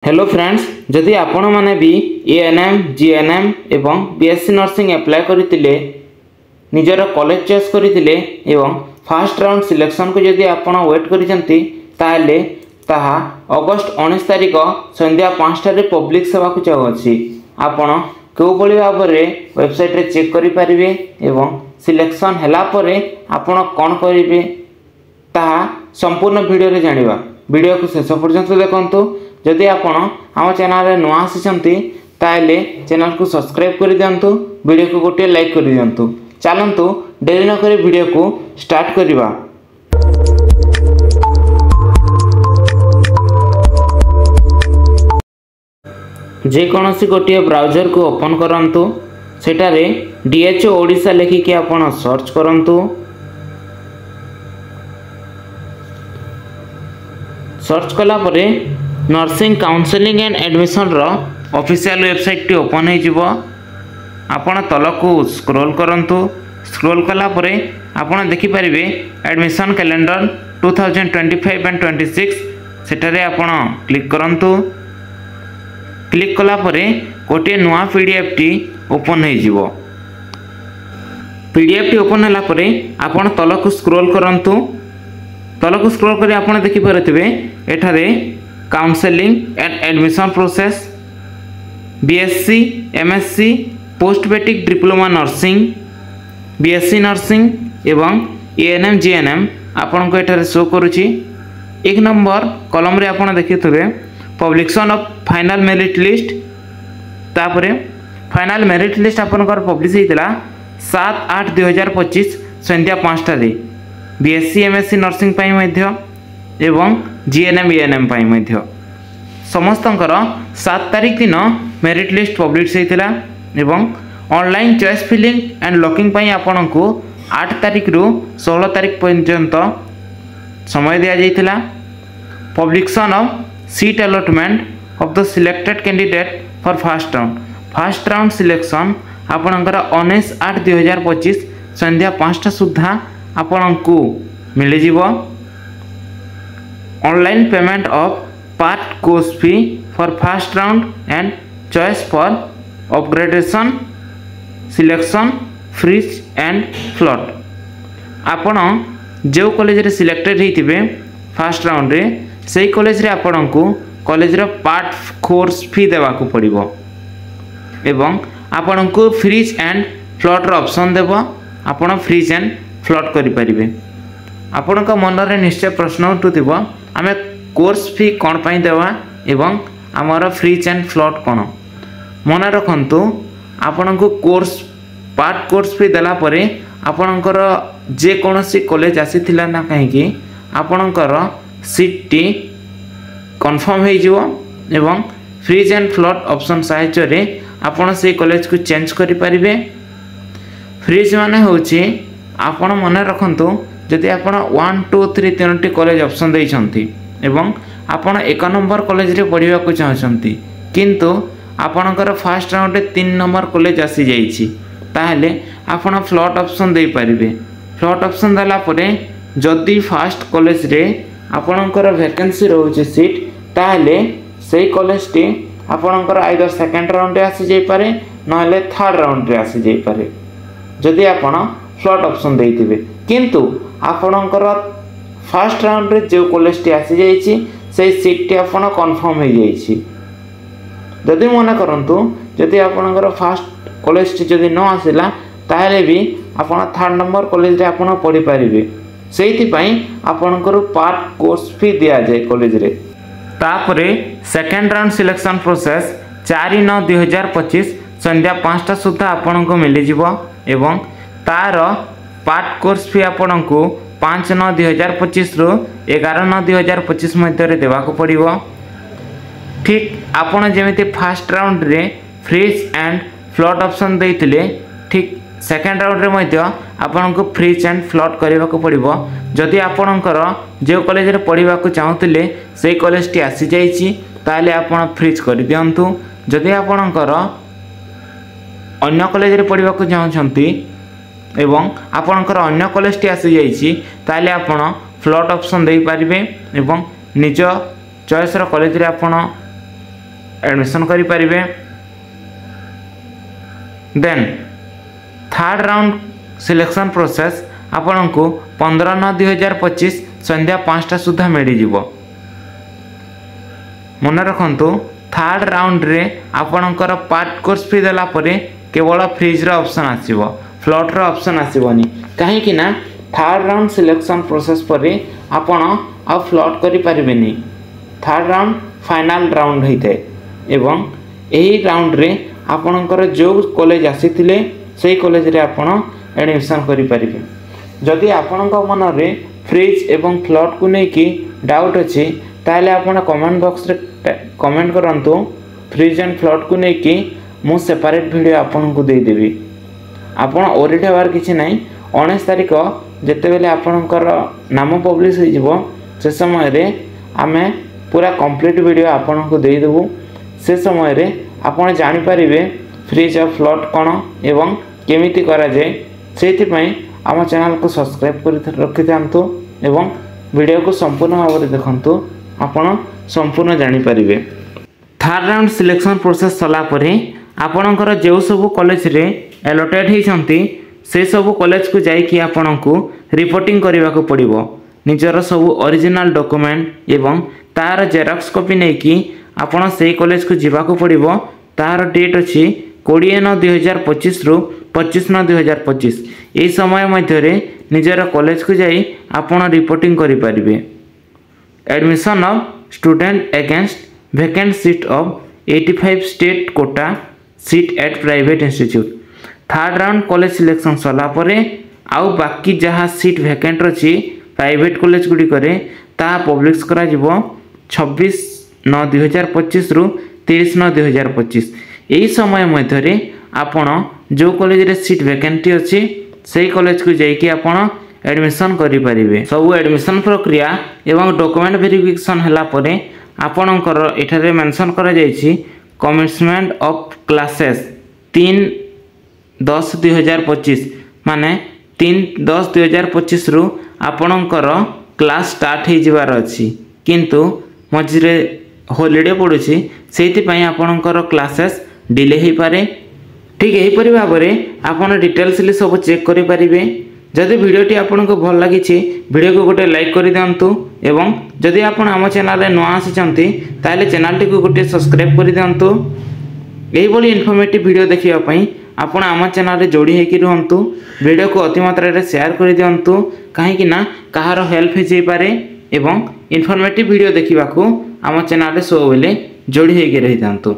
Hello friends, जदि आपण माने भी एएनएम जीएनएम एवं बीएससी नर्सिंग अप्लाई करथिले निजर कॉलेज चॉइस करथिले एवं फर्स्ट राउंड सिलेक्शन को जदि आपण वेट करिसंती ताले ताहा अगस्त 19 तारिख संध्या 5 रे पब्लिक सेवा को चाहू अछि। आपण को बळी भाबरे वेबसाइट रे चेक करि परिबे एवं सिलेक्शन हला परे आपण कोन करिवे ताहा संपूर्ण वीडियो रे जानिबा। वीडियो को शेष पर्यंत देखंतु। जदि आपण आम चैनल रे नुआ आसिचंती ताले चैनल को सब्सक्राइब कर दियंतु, वीडियो को गोटे लाइक कर दियंतु। चलंतु देरी न करी वीडियो को स्टार्ट करिबा। जे कोनोसी गोटे ब्राउजर को ओपन करंतु, सेटारे डीएचओ ओडिशा लिखिके आपण सर्च करंतु। सर्च कला परे नर्सिंग काउंसलिंग एंड एडमिशन रो ऑफिशियल वेबसाइट टी ओपन हो जिवो। आपण तलकू स्क्रॉल करंतु। स्क्रॉल कला परे आपण देखि परिबे एडमिशन कैलेंडर 2025 एंड 26 सेटारे आपण क्लिक करंतु। क्लिक कला परे गोटे नुआ पीडीएफ टी ओपन हो जिवो। पीडीएफ टी ओपन होला परे आपण तलकू स्क्रॉल करंतु। तलकू स्क्रॉल करे आपण देखि परथिबे एठारे counselling and admission process, BSc, MSc, post basic diploma nursing, BSc nursing एवं एएनएम जीएनएम आपन को एठारे शो करूची। एक नंबर कॉलम रे आपन देखिथबे publication of final merit list. तापरे फाइनल मेरिट लिस्ट आपन को पब्लिश हेतिला 7/8/2025 संध्या 5 रे बीएससी एमएससी नर्सिंग पाई मध्य एवं जीएनएम एएनएम पाई मध्य समस्तंकर 7 तारिख दिन मेरिट लिस्ट पब्लिश हेतिला एवं online choice filling and locking पाई आपन को 8 तारिख रु 16 तारिख पर्यंत समय दिया जाइतिला। Publication of seat allotment of the selected candidate for first round selection आपनकर 19/8/2025 संध्या 5टा सुधा आपन को मिल जिवो। Online payment of part course fee for first round and choice for upgradation selection freeze and float. आपण जो कॉलेज रे सिलेक्टेड हेतिबे फर्स्ट राउंड रे सेही कॉलेज रे आपण को कॉलेज रो पार्ट कोर्स फी देवा को पड़िबो एवं आपण को फ्रीज एंड फ्लॉट रो ऑप्शन देबो। आपण फ्रीज एंड फ्लॉट करि परिबे। आपण का मन रे निश्चय प्रश्न उठुथिबो आमे कोर्स फी कोन पई देवा एवं हमर फ्रीज एंड फ्लॉट कोन। मन रखंतु आपण को पार्ट कोर्स फी देला परे आपणकर जे कोनोसी कॉलेज आसीथिला ना काहे कि आपणकर सीट टी कंफर्म हे जिवो एवं फ्रीज एंड फ्लॉट ऑप्शन सहायता रे आपण से कॉलेज को चेंज करि परिबे। फ्रीज माने होची आपण मन रखंतु जदि आपण 1 2 3 तीनोटी कॉलेज ऑप्शन दैछंती एवं आपण एक नंबर कॉलेज रे पढिबा को चाहछंती किंतु आपणकर फर्स्ट राउंड रे 3 नंबर कॉलेज आसी जाईछि ताहले आपण फ्लॉट ऑप्शन दे परिबे। फ्लॉट ऑप्शन दला परे जदि फर्स्ट कॉलेज रे आपणकर वैकेंसी रहउछि सीट ताहले सेही कॉलेज टी आपणकर आइदर सेकंड राउंड रे आसी जाई पारे नहले थर्ड राउंड रे आसी जाई पारे जदि आपण फ्लॉट ऑप्शन देइथिबे। किंतु आपणकर फर्स्ट राउंड रे जो कॉलेज टी आसी जाईछि से सीट टी आपण कंफर्म हो जाईछि। जदि मने करंतु जदि आपणकर फर्स्ट कॉलेज टी जदि न आसिला ताहले भी आपण थर्ड नंबर कॉलेज रे आपण पढि परिबे। सेहिति पई आपणकर पार्ट कोर्स फी दिया जाय कॉलेज रे। तापरे सेकंड राउंड सिलेक्शन प्रोसेस 4/9/2025 संध्या 5टा सुधा आपण को मिल जिवो एवं तार पार्ट कोर्स फी आपण को 5/9/2025 रु 11/9/2025 मध्य रे देवा को पड़िबो। ठीक आपण जेमिति फर्स्ट राउंड रे फ्रीज एंड फ्लॉट ऑप्शन देइतिले ठीक सेकंड राउंड रे मध्य आपण को फ्रीज एंड फ्लॉट करबा को पड़िबो। जदि आपणकर जे कॉलेज रे पढिबा को चाहउतिले सेही कॉलेज टी आसी जाईछि ताले आपण फ्रीज कर दियंतु। जदि आपणकर अन्य कॉलेज रे पढिबा को चाहछंती एवं आपणकर अन्य कॉलेज टी आसी जाईछि ताले आपण फ्लॉट ऑप्शन दे पारिबे एवं निज चॉइस रो कॉलेज रे आपण एडमिशन करि परिबे। Then third round selection process आपण को 15/9/2025 संध्या 5टा सुधा मिल जिवो। मन रखंतु थर्ड राउंड रे आपणकर पार्ट कोर्स फी देला परे केवल फ्रीज रो ऑप्शन आसीबो, फ्लॉट रो ऑप्शन आसीबोनी। काहे कि ना थर्ड राउंड सिलेक्शन प्रोसेस परे आपण आ फ्लॉट करि परिबेनी। थर्ड राउंड फाइनल राउंड होइते एवं एही राउंड रे आपणकर जो कॉलेज आसीथिले सेही कॉलेज रे आपण एडमिशन करि परिबे। जदि आपणक मन रे फ्रीज एवं फ्लॉट को नै कि डाउट अछि ताले आपण कमेंट बॉक्स रे कमेंट करंतु। फ्रीज एंड फ्लॉट को नै कि मु सेपरेट वीडियो आपन को दे देबी। आपण ओरिट हेबार किछि नै। 19 तारिख जेते बेले आपणकर नाम पब्लिश हो जिवो से समय रे आमे पूरा कंप्लीट वीडियो आपन को दे देबू। से समय रे आपण जानि परिबे फ्रीज और फ्लॉट कोन एवं केमिति करा जाय। सेति पई आम चैनल को सब्सक्राइब कर रखि थांतु एवं वीडियो को संपूर्ण भाव में देखंतु। आपण संपूर्ण जानि परिबे। थर्ड राउंड सिलेक्शन प्रोसेस सला परे आपणकर जो सब कॉलेज रे अलॉटेड होइछंती से सब कॉलेज को जाई कि आपन को रिपोर्टिंग करबा को पड़िबो। निजर सब ओरिजिनल डॉक्यूमेंट एवं तार जेरॉक्स कॉपी नै कि आपण से कॉलेज को जीवा को पड़िबो। तार डेट अछि 20/9/2025 रु 25/9/2025। एई समय मध्य रे निजर कॉलेज को जाई आपण रिपोर्टिंग करि परिबे। Admission of student against vacant seat of 85 state quota seat at private institute. Third round college selection सला परे आउ बाकी जहाँ सीट वैकेंट अछि प्राइवेट कॉलेज गुडी करे ता पब्लिश करा जिवो 26/9/2025 रु 30/9/2025। एही समय मध्य रे आपण जो कॉलेज रे सीट वैकेंटी अछि सेही कॉलेज को जाई कि आपण एडमिशन करि परिबे। सब एडमिशन प्रक्रिया एवं डॉक्यूमेंट वेरिफिकेशन हला परे आपणकर एठारे मेंशन करा जायछि कमेंसमेंट ऑफ क्लासेस 3/10/2025 माने 3/10/2025 रु आपणकर क्लास स्टार्ट हो जिवार अछि किंतु मझिरे हॉलिडे पड़ुछि सेति पई आपणकर क्लासेस डिले हो पारे। ठीक एही परि भाबरे आपण डिटेल्स ले सब चेक करि परिबे। जदि वीडियोटी आपन को भल लगी वीडियो को गोटे लाइक कर दिंतु एवं जदि आपण आम चैनल नुआ आसी ताले चैनल टी को गोटे सब्सक्राइब कर दिंतु। यही भली इनफॉर्मेटिव वीडियो देखिया पई आपण आम चैनल रे जोड़ी हेकि रहंतु। वीडियो को अति मात्रा रे शेयर कर दिंतु कहीं ना कहार हेल्प हो जाई पारे एवं इनफॉर्मेटिव वीडियो देखिबा को आम चैनल रे सब बेले जोड़ी हेकि रहि दिंतु।